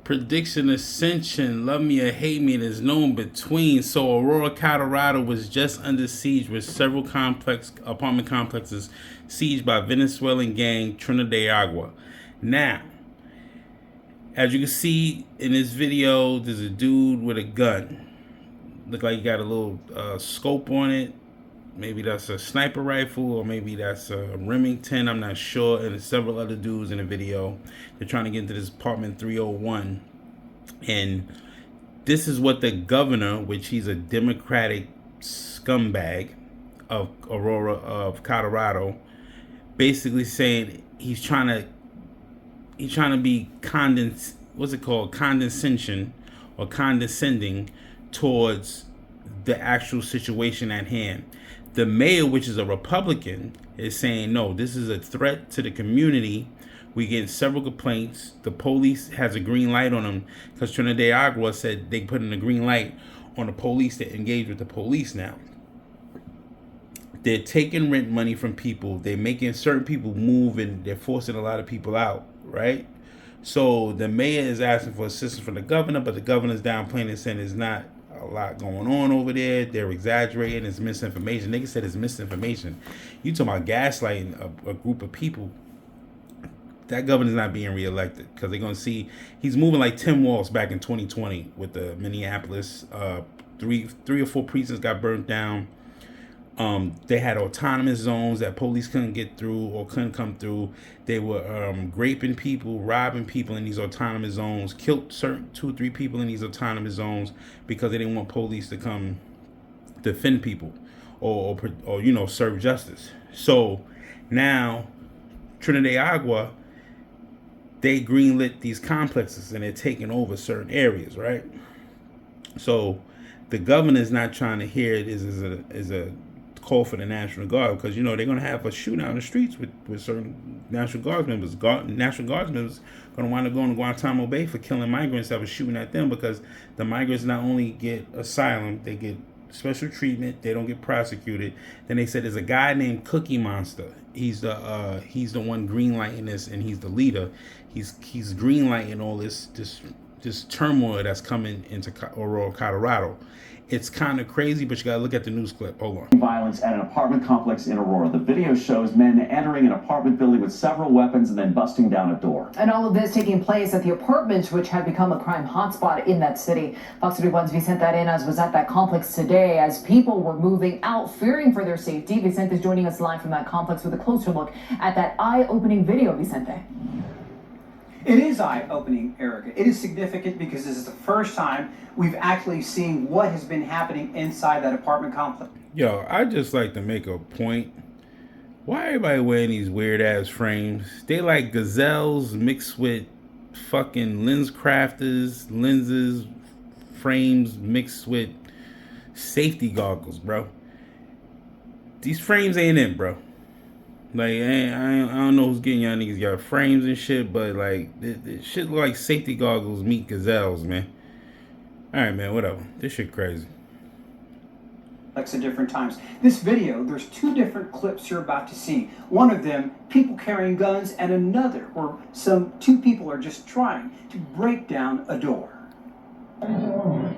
Prediction Ascension, love me or hate me, there's no in between. So Aurora, Colorado was just under siege with several apartment complexes sieged by Venezuelan gang Trinidad. Now, as you can see in this video, there's a dude with a gun. Look like he got a little scope on it. Maybe that's a sniper rifle, or maybe that's a Remington. I'm not sure. And there's several other dudes in the video. They're trying to get into this apartment 301. And this is what the governor, which he's a Democratic scumbag of Aurora, of Colorado, basically saying he's trying to be condescending towards the actual situation at hand. The mayor, which is a Republican, is saying, no, this is a threat to the community. We get several complaints. The police has a green light on them because Trinidad said they put in a green light on the police to engage with the police now. They're taking rent money from people. They're making certain people move, and they're forcing a lot of people out, right? So the mayor is asking for assistance from the governor, but the governor's downplaying and saying there's not a lot going on over there. They're exaggerating. It's misinformation. Niggas said it's misinformation. You talking about gaslighting a group of people. That governor's not being reelected because they're going to see he's moving like Tim Walz back in 2020 with the Minneapolis. Three or four precincts got burnt down. They had autonomous zones that police couldn't get through or couldn't come through. They were raping people, robbing people in these autonomous zones, killed 2 or 3 people in these autonomous zones because they didn't want police to come defend people or serve justice. So now Trinidad, they greenlit these complexes and they're taking over certain areas, right? So the governor's not trying to hear it as a call for the National Guard because, they're going to have a shootout in the streets with certain National Guard members. National Guard members going to wind up going to Guantanamo Bay for killing migrants that were shooting at them because the migrants not only get asylum, they get special treatment. They don't get prosecuted. Then they said there's a guy named Cookie Monster. He's the one greenlighting this, and he's the leader. He's greenlighting all this turmoil that's coming into Aurora, Colorado. It's kind of crazy, but you gotta look at the news clip. Hold on. Violence at an apartment complex in Aurora. The video shows men entering an apartment building with several weapons and then busting down a door. And all of this taking place at the apartments, which had become a crime hotspot in that city. Fox 31's Vicente Arenas was at that complex today as people were moving out, fearing for their safety. Vicente is joining us live from that complex with a closer look at that eye-opening video, Vicente. It is eye-opening, Erica. It is significant because this is the first time we've actually seen what has been happening inside that apartment complex. Yo, I just like to make a point. Why everybody wearing these weird-ass frames? They like gazelles mixed with fucking lenses, frames mixed with safety goggles, bro. These frames ain't it, bro. Like, I don't know who's getting y'all niggas got frames and shit, but like, this shit look like safety goggles meet gazelles, man. Alright, man, whatever. This shit crazy. At different times. This video, there's 2 different clips you're about to see. One of them, people carrying guns, and another where 2 people are just trying to break down a door.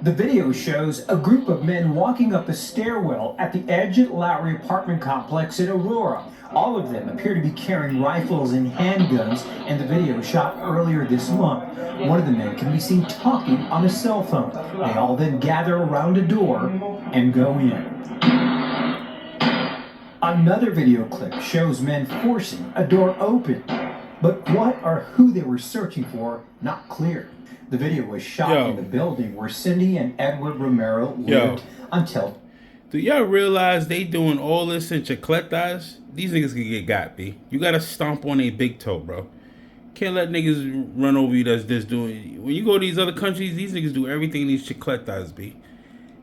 The video shows a group of men walking up a stairwell at the edge of Lowry apartment complex in Aurora. All of them appear to be carrying rifles and handguns, and the video shot earlier this month. One of the men can be seen talking on a cell phone. They all then gather around a door and go in. Another video clip shows men forcing a door open, but what or who they were searching for, not clear. The video was shot in the building where Cindy and Edward Romero lived until... Do y'all realize they doing all this in chicletas? These niggas can get got, B. You gotta stomp on a big toe, bro. Can't let niggas run over you that's just doing... When you go to these other countries, these niggas do everything in these chicletas, B.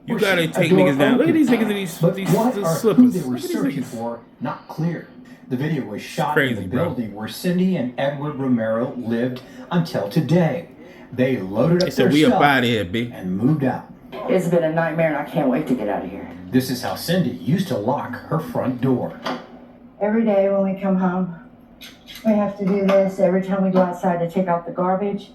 You gotta take niggas down. Look at these niggas in these slippers. Who they were searching for, not clear. The video was shot in the building where Cindy and Edward Romero lived until today. They loaded up their stuff and moved out. It's been a nightmare and I can't wait to get out of here. This is how Cindy used to lock her front door. Every day when we come home, we have to do this. Every time we go outside to take out the garbage,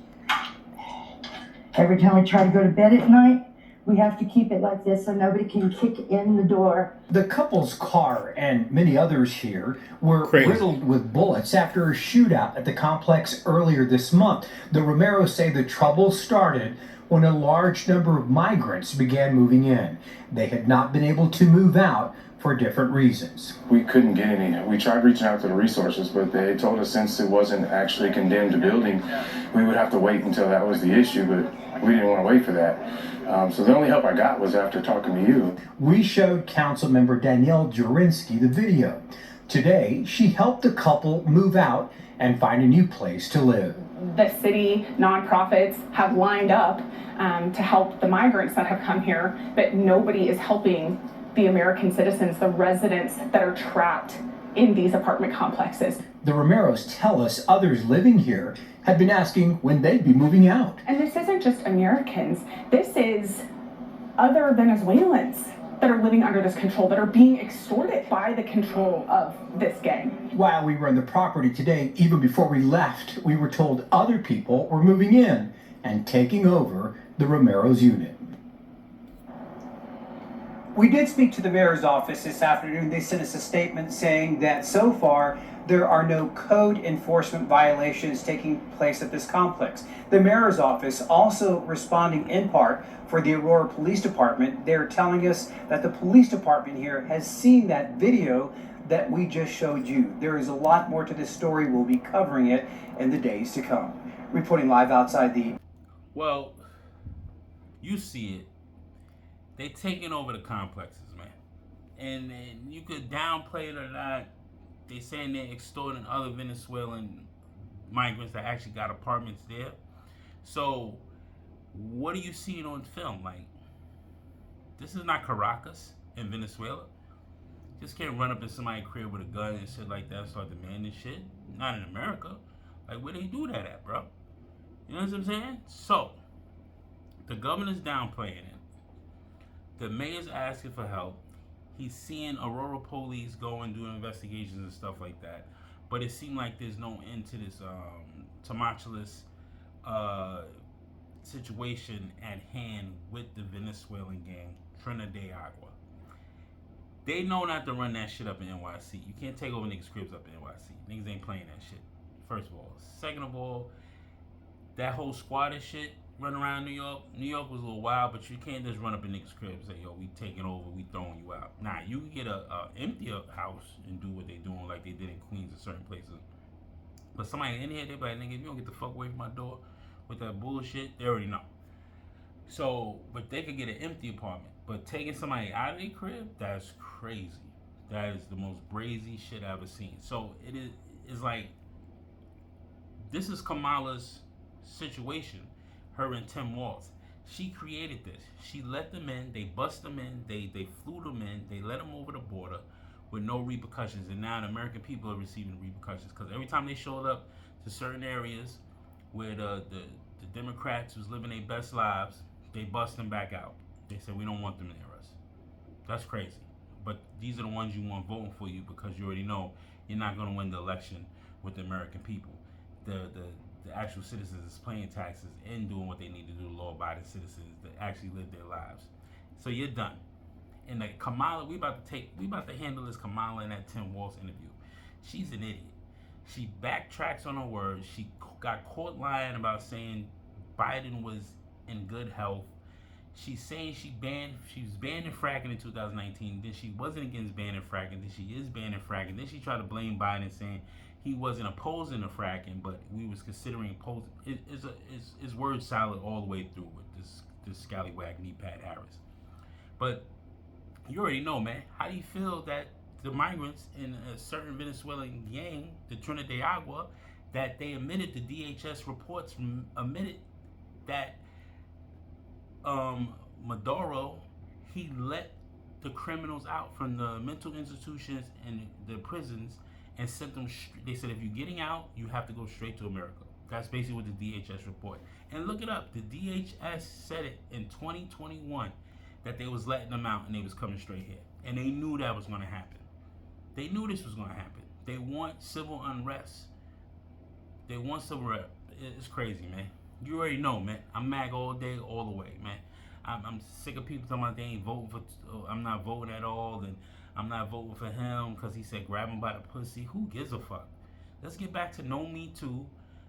Every time we try to go to bed at night, we have to keep it like this so nobody can kick in the door. The couple's car and many others here were Crazy. riddled with bullets after a shootout at the complex earlier this month. The Romeros say the trouble started when a large number of migrants began moving in. They had not been able to move out for different reasons. We couldn't get any. We tried reaching out to the resources, but they told us since it wasn't actually a condemned building, we would have to wait until that was the issue, but we didn't want to wait for that. So the only help I got was after talking to you. We showed council member Danielle Jurinsky the video. Today, she helped the couple move out and find a new place to live. The city nonprofits have lined up to help the migrants that have come here, but nobody is helping the American citizens, the residents that are trapped in these apartment complexes. The Romeros tell us others living here had been asking when they'd be moving out. And this isn't just Americans, this is other Venezuelans that are living under this control, that are being extorted by the control of this gang. While we were on the property today, even before we left, we were told other people were moving in and taking over the Romero's unit. We did speak to the mayor's office this afternoon. They sent us a statement saying that so far there are no code enforcement violations taking place at this complex. The mayor's office also responding in part for the Aurora Police Department. They're telling us that the police department here has seen that video that we just showed you. There is a lot more to this story. We'll be covering it in the days to come. Reporting live outside the... Well, you see it. They taking over the complexes, man. And you could downplay it or not. They saying they're extorting other Venezuelan migrants that actually got apartments there. So, what are you seeing on film? Like, this is not Caracas in Venezuela. Just can't run up in somebody's crib with a gun and shit like that and start demanding shit. Not in America. Like, where they do that at, bro? You know what I'm saying? So, the governor's downplaying it. The mayor's asking for help. He's seeing Aurora police go and do investigations and stuff like that. But it seemed like there's no end to this tumultuous situation at hand with the Venezuelan gang, Trinidad Agua. They know not to run that shit up in NYC. You can't take over niggas' cribs up in NYC. Niggas ain't playing that shit, first of all. Second of all, that whole squatter shit running around New York. New York was a little wild, but you can't just run up in niggas' cribs and say, yo, we taking over, we throwing you out. Nah, you can get a empty house and do what they doing like they did in Queens and certain places. But somebody in here, they be like, nigga, if you don't get the fuck away from my door with that bullshit, they already know. So, but they could get an empty apartment. But taking somebody out of their crib, that's crazy. That is the most brazy shit I've ever seen. So it's like, this is Kamala's situation. Her and Tim Walz. She created this. She let them in, they bust them in, they flew them in, they let them over the border with no repercussions. And now the American people are receiving repercussions because every time they showed up to certain areas where the Democrats was living their best lives, they bust them back out. They said, we don't want them near us. That's crazy. But these are the ones you want voting for you because you already know you're not going to win the election with the American people. The actual citizens is paying taxes and doing what they need to do, law-abiding citizens that actually live their lives. So you're done. And like Kamala, we about to handle this Kamala in that Tim Walz interview. She's an idiot. She backtracks on her words. She got caught lying about saying Biden was in good health. She's saying she was banning fracking in 2019. Then she wasn't against banning fracking. Then she is banning fracking. Then she tried to blame Biden saying he wasn't opposing the fracking, but we was considering opposing. It's word salad all the way through with this scallywag knee Pat Harris. But you already know, man. How do you feel that the migrants in a certain Venezuelan gang, the Trinidad Agua, that they admitted the DHS reports admitted that Maduro, he let the criminals out from the mental institutions and the prisons and sent them. They said if you're getting out, you have to go straight to America. That's basically what the DHS report. And look it up. The DHS said it in 2021 that they was letting them out and they was coming straight here. And they knew that was going to happen. They knew this was going to happen. They want civil unrest. They want civil unrest. It's crazy, man. You already know, man. I'm MAG all day, all the way, man. I'm sick of people talking about they ain't voting for. I'm not voting at all, and I'm not voting for him because he said grab him by the pussy. Who gives a fuck? Let's get back to no Me Too,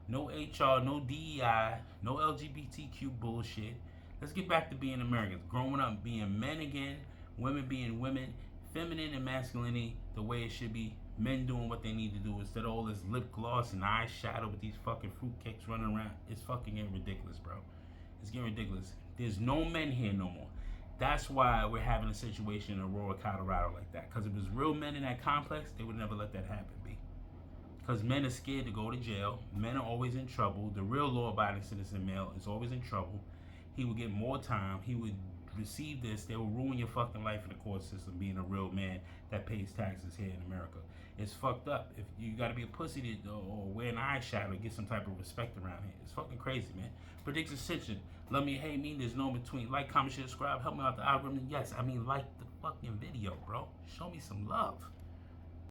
no HR, no DEI, no LGBTQ bullshit. Let's get back to being Americans, growing up, being men again, women being women, feminine and masculinity the way it should be, men doing what they need to do instead of all this lip gloss and eyeshadow with these fucking fruitcakes running around. It's fucking getting ridiculous, bro. It's getting ridiculous. There's no men here no more. That's why we're having a situation in Aurora, Colorado like that. Because if it was real men in that complex, they would never let that happen, B. Because men are scared to go to jail. Men are always in trouble. The real law-abiding citizen male is always in trouble. He would get more time. He would receive this. They will ruin your fucking life in the court system being a real man that pays taxes here in America. It's fucked up. If you got to be a pussy to, or wear an eyeshadow to get some type of respect around here. It's fucking crazy, man. Predict Ascension. Love me, hate me. There's no between. Like, comment, share, subscribe. Help me out the algorithm. Yes, I mean like the fucking video, bro. Show me some love.